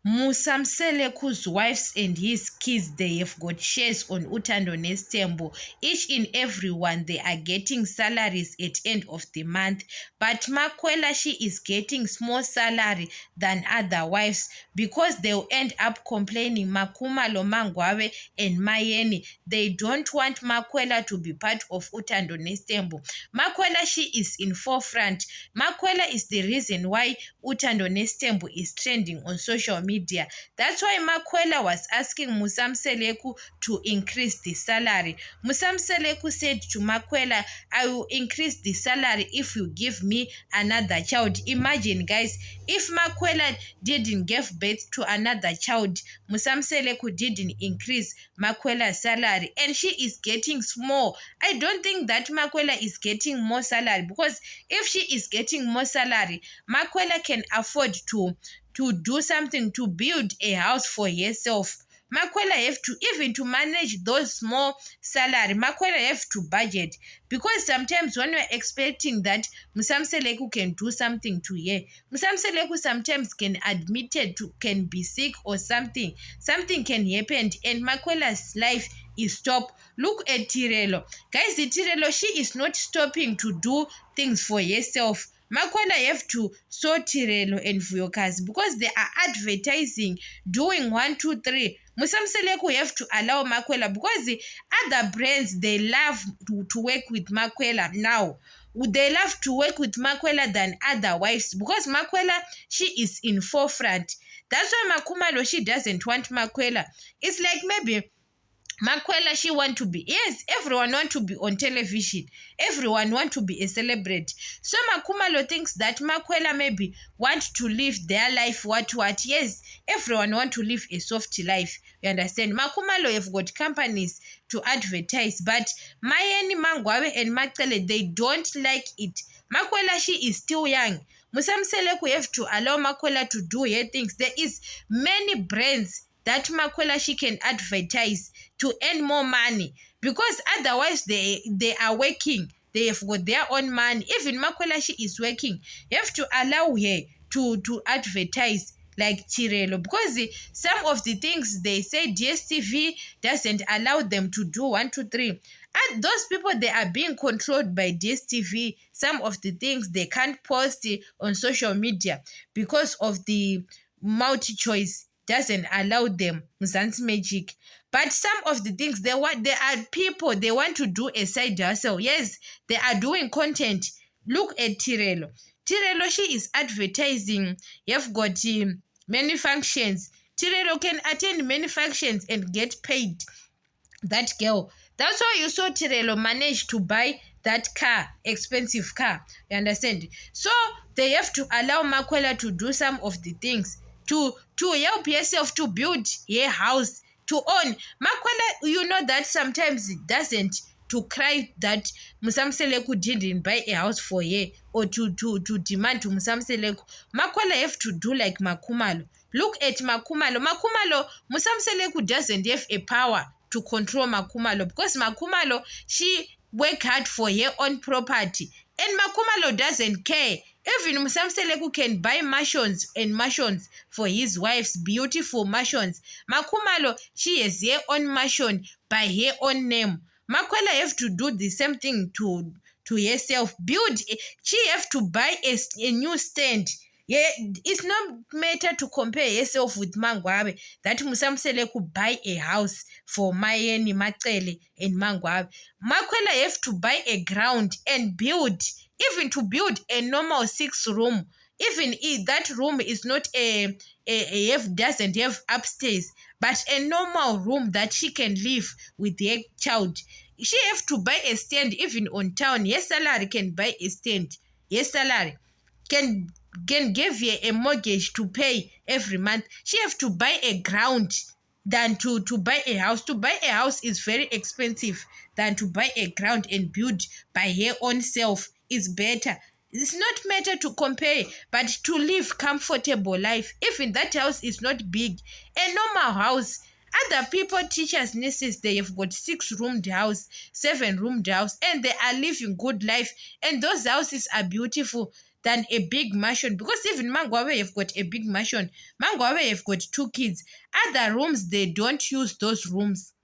Musamseleku's wives and his kids, they have got shares on Utando Nestembo. Each and every one, they are getting salaries at end of the month. But Makwela, she is getting small salary than other wives because they'll end up complaining. Makumalo Mangwawe and Mayeni, they don't want Makwela to be part of Utando Nestembo. Makwela, she is in forefront. Makwela is the reason why Utando Nestembo is trending on social media. That's why Makwela was asking Musamseleku to increase the salary. Musamseleku said to Makwela, I will increase the salary if you give me another child. Imagine, guys, if Makwela didn't give birth to another child, Musamseleku didn't increase Makwela's salary, and she is getting small. I don't think that Makwela is getting more salary, because if she is getting more salary, Makwela can afford to do something, to build a house for herself. Makwela have to, even to manage those small salary, Makwela have to budget, because sometimes when we're expecting that Musamseleku can do something to her, Musamseleku sometimes can admitted to can be sick or something can happen, and Makwela's life is stopped. Look at Tirelo, guys. The Tirelo, she is not stopping to do things for herself. Makwela have to sort Tirelo and Vuyokazi because they are advertising, doing 1, 2, 3. Musamseleku have to allow Makwela, because the other brands, they love to work with Makwela now. They love to work with Makwela than other wives, because Makwela, she is in forefront. That's why Makumalo, she doesn't want Makwela. It's like maybe Makwela, she want to be, yes, everyone want to be on television. Everyone want to be a celebrity. So Makumalo thinks that Makwela maybe want to live their life, what. Yes, everyone want to live a soft life. You understand? Makumalo have got companies to advertise, but Mayeni, Mangwawe, and Macele, they don't like it. Makwela, she is still young. Musamseleku have to allow Makwela to do her things. There is many brands that Makwela, she can advertise to earn more money, because otherwise they are working. They have got their own money. Even Makwela, she is working. You have to allow her to advertise like Tirelo, because some of the things they say DSTV doesn't allow them to do 1, 2, 3. And those people, they are being controlled by DSTV. Some of the things they can't post on social media because of the multi-choice doesn't allow them, Mzansi Magic. But some of the things there are people, they want to do a side hustle. Yes, they are doing content. Look at Tirelo. Tirelo, she is advertising. You've got many functions. Tirelo can attend many functions and get paid. That girl. That's why you saw Tirelo manage to buy that car, expensive car. You understand? So they have to allow Makwela to do some of the things, to help yourself to build your house, to own. Makwela, you know that sometimes it doesn't to cry that Musamseleku didn't buy a house for her, or to demand to Musamseleku. Makwela have to do like Makumalo. Look at Makumalo. Musamseleku doesn't have a power to control Makumalo, because Makumalo, she work hard for her own property, and Makumalo doesn't care. Even Musamseleku can buy mansions and mansions for his wives, beautiful mansions. Makumalo, she has her own mansion by her own name. Makwela have to do the same thing to herself. She have to buy a new stand. Yeah, it's not matter to compare yourself with Mangwabe, that Musamseleku buy a house for Mayeni, Macele, and Mangwabe. Makwela have to buy a ground and build, even to build a normal 6-room. Even if that room is not doesn't have upstairs, but a normal room that she can live with her child. She have to buy a stand even on town. Yes, salary can buy a stand. Yes, salary can give her a mortgage to pay every month. She have to buy a ground than to buy a house. To buy a house is very expensive than to buy a ground and build by her own self is better. It's not matter to compare, but to live comfortable life. Even that house is not big, a normal house. Other people, teachers, nurses, they have got 6-roomed house, 7-roomed house, and they are living good life. And those houses are beautiful. than a big mansion, because even Mangwawe have got a big mansion. Mangwawe have got 2 kids. Other rooms, they don't use those rooms.